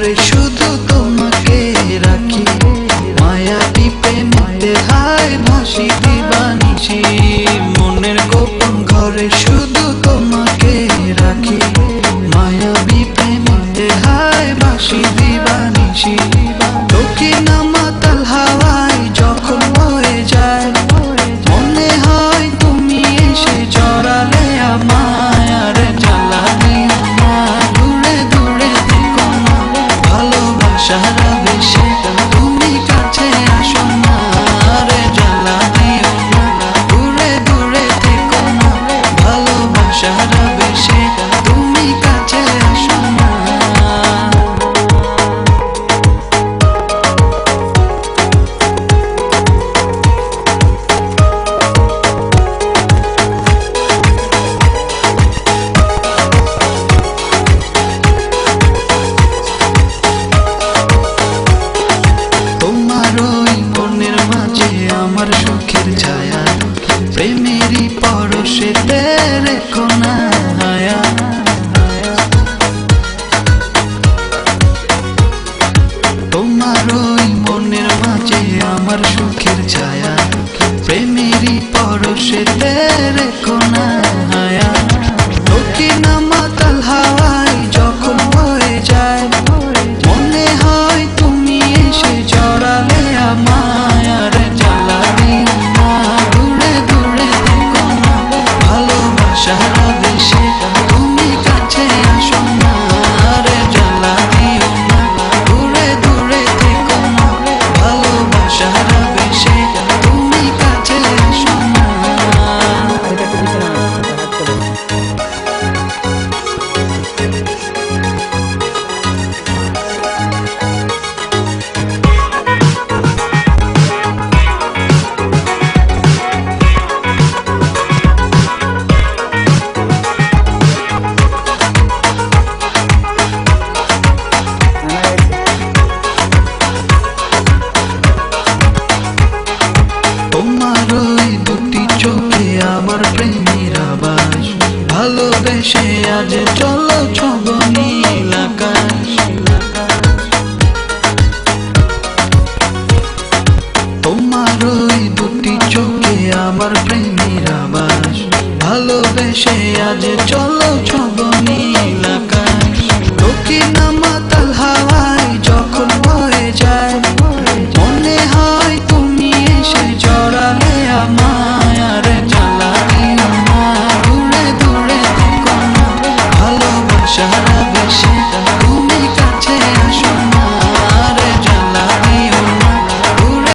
ঘরে শুধু তোমাকে রাখি, মায়া টিপে নিতে হায় ভাসি দিবানিশি। মনের গোপন ঘরে শুধু তোমাকে রাখি, মায়া টিপে নিতে হায় ভাসি দিবানিশি। দক্ষিণ মাতাল হাওয়ায় যখন বয়ে যায়, মনে হয় তুমি এসে জড়ালে আমায়। আর জ্বালা দিও না, দূরে দূরে থেকো না, ভালোবাসার আবেশে তুমি কাছে আসো না। আর জ্বালা দিও না, দূরে দূরে থেকো না, ভালোবাসার আবেশে তুমি কাছে আসো না। আমার সুখের ছায়া প্রেমেরই পরশেতে রেখো না হায়া। তোমার ওই মনের মাঝে আমার সুখের ছায়া প্রেমে